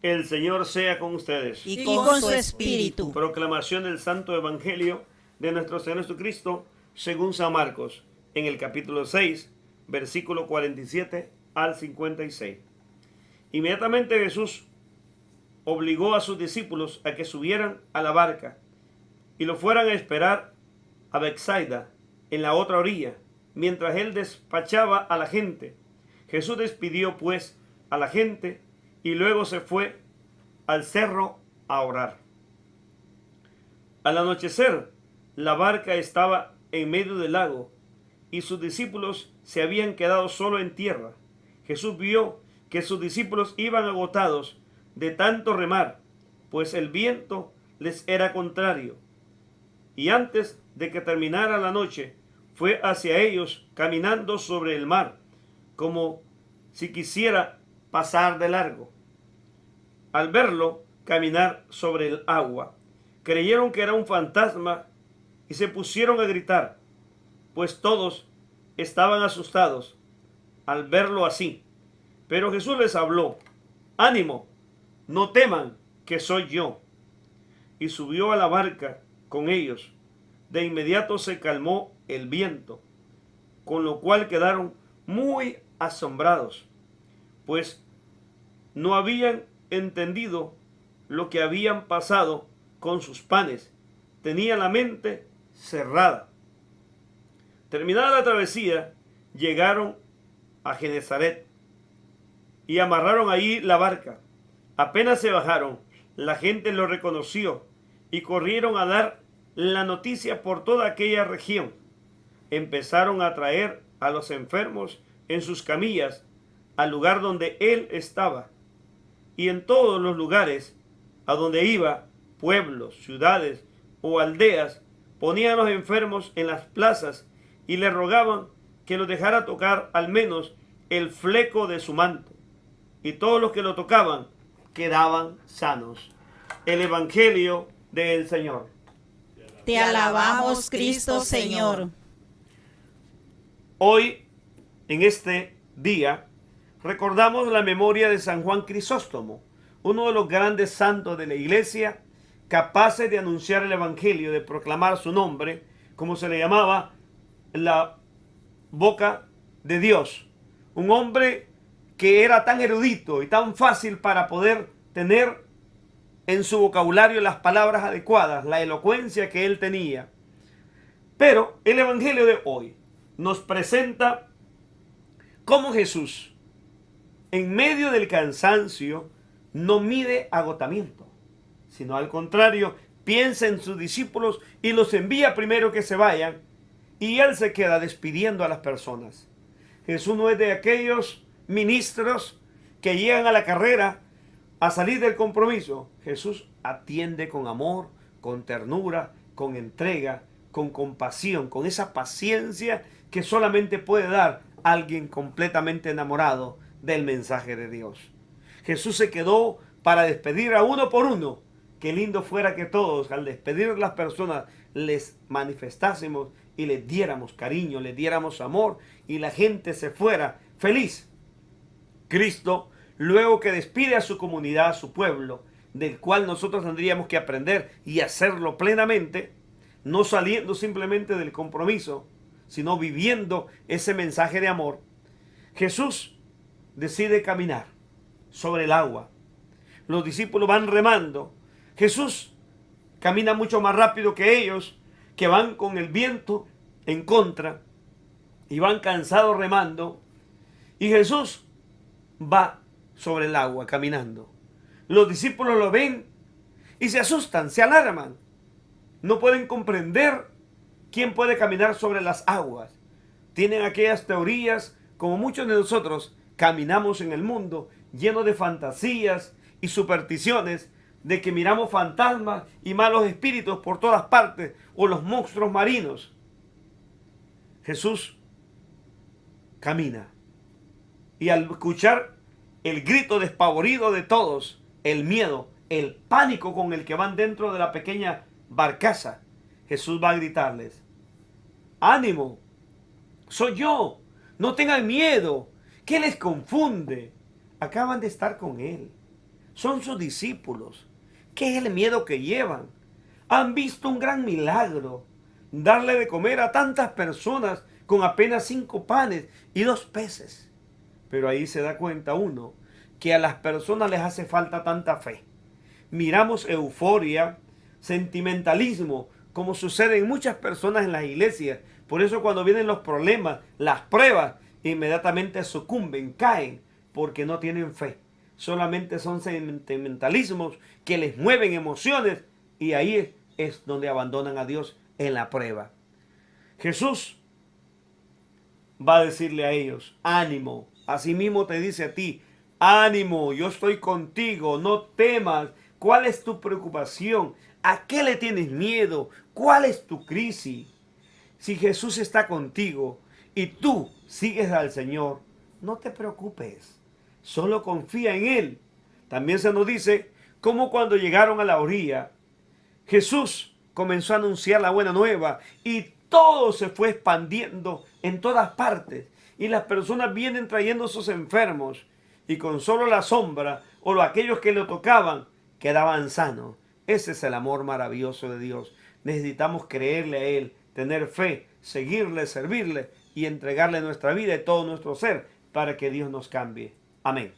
El Señor sea con ustedes. Y con su espíritu. Proclamación del Santo Evangelio de nuestro Señor Jesucristo según San Marcos, en el capítulo 6, versículo 47 al 56. Inmediatamente Jesús obligó a sus discípulos a que subieran a la barca y lo fueran a esperar a Betsaida, en la otra orilla, mientras él despachaba a la gente. Jesús despidió pues a la gente y luego se fue al cerro a orar. Al anochecer, la barca estaba en medio del lago y sus discípulos se habían quedado solo en tierra. Jesús vio que sus discípulos iban agotados de tanto remar, pues el viento les era contrario. Y antes de que terminara la noche, fue hacia ellos caminando sobre el mar, como si quisiera pasar de largo. Al verlo caminar sobre el agua, creyeron que era un fantasma y se pusieron a gritar, pues todos estaban asustados al verlo así. Pero Jesús les habló: ánimo, no teman, que soy yo. Y subió a la barca con ellos. De inmediato se calmó el viento, con lo cual quedaron muy asombrados, pues no habían entendido lo que habían pasado con sus panes. Tenían la mente cerrada. Terminada la travesía, llegaron a Genesaret y amarraron allí la barca. Apenas se bajaron, la gente lo reconoció y corrieron a dar la noticia por toda aquella región. Empezaron a traer a los enfermos en sus camillas al lugar donde él estaba. Y en todos los lugares a donde iba, pueblos, ciudades o aldeas, ponían a los enfermos en las plazas y le rogaban que los dejara tocar al menos el fleco de su manto. Y todos los que lo tocaban quedaban sanos. El Evangelio del Señor. Te alabamos, Cristo Señor. Hoy, en este día, recordamos la memoria de San Juan Crisóstomo, uno de los grandes santos de la Iglesia, capaces de anunciar el Evangelio, de proclamar su nombre, como se le llamaba, la boca de Dios. Un hombre que era tan erudito y tan fácil para poder tener en su vocabulario las palabras adecuadas, la elocuencia que él tenía. Pero el Evangelio de hoy nos presenta cómo Jesús, en medio del cansancio, no mide agotamiento, sino al contrario, piensa en sus discípulos y los envía primero que se vayan, y él se queda despidiendo a las personas. Jesús no es de aquellos ministros que llegan a la carrera a salir del compromiso. Jesús atiende con amor, con ternura, con entrega, con compasión, con esa paciencia que solamente puede dar alguien completamente enamorado del mensaje de Dios. Jesús se quedó para despedir a uno por uno. Qué lindo fuera que todos, al despedir a las personas, les manifestásemos y les diéramos cariño, les diéramos amor y la gente se fuera feliz. Cristo, luego que despide a su comunidad, a su pueblo, del cual nosotros tendríamos que aprender y hacerlo plenamente, no saliendo simplemente del compromiso, sino viviendo ese mensaje de amor, Jesús decide caminar sobre el agua. Los discípulos van remando. Jesús camina mucho más rápido que ellos, que van con el viento en contra y van cansados remando. Y Jesús va sobre el agua caminando. Los discípulos lo ven y se asustan, se alarman. No pueden comprender quién puede caminar sobre las aguas. Tienen aquellas teorías, como muchos de nosotros caminamos en el mundo lleno de fantasías y supersticiones, de que miramos fantasmas y malos espíritus por todas partes, o los monstruos marinos. Jesús camina y al escuchar el grito despavorido de todos, el miedo, el pánico con el que van dentro de la pequeña barcaza, Jesús va a gritarles: ánimo, soy yo, no tengan miedo. ¿Qué les confunde? Acaban de estar con Él. son sus discípulos. ¿Qué es el miedo que llevan? Han visto un gran milagro, darle de comer a tantas personas con apenas 5 panes y 2 peces. Pero ahí se da cuenta uno que a las personas les hace falta tanta fe. Miramos euforia, sentimentalismo, como sucede en muchas personas en las iglesias. Por eso cuando vienen los problemas, las pruebas, inmediatamente sucumben, caen, porque no tienen fe. Solamente son sentimentalismos que les mueven emociones y ahí es donde abandonan a Dios en la prueba. Jesús va a decirle a ellos, ánimo. Asimismo te dice a ti, ánimo, yo estoy contigo, no temas. ¿Cuál es tu preocupación? ¿A qué le tienes miedo? ¿Cuál es tu crisis? Si Jesús está contigo y tú sigues al Señor, no te preocupes, solo confía en Él. También se nos dice cómo cuando llegaron a la orilla, Jesús comenzó a anunciar la buena nueva y todo se fue expandiendo en todas partes. Y las personas vienen trayendo sus enfermos y con solo la sombra o aquellos que lo tocaban quedaban sanos. Ese es el amor maravilloso de Dios. Necesitamos creerle a Él, tener fe, seguirle, servirle y entregarle nuestra vida y todo nuestro ser para que Dios nos cambie. Amén.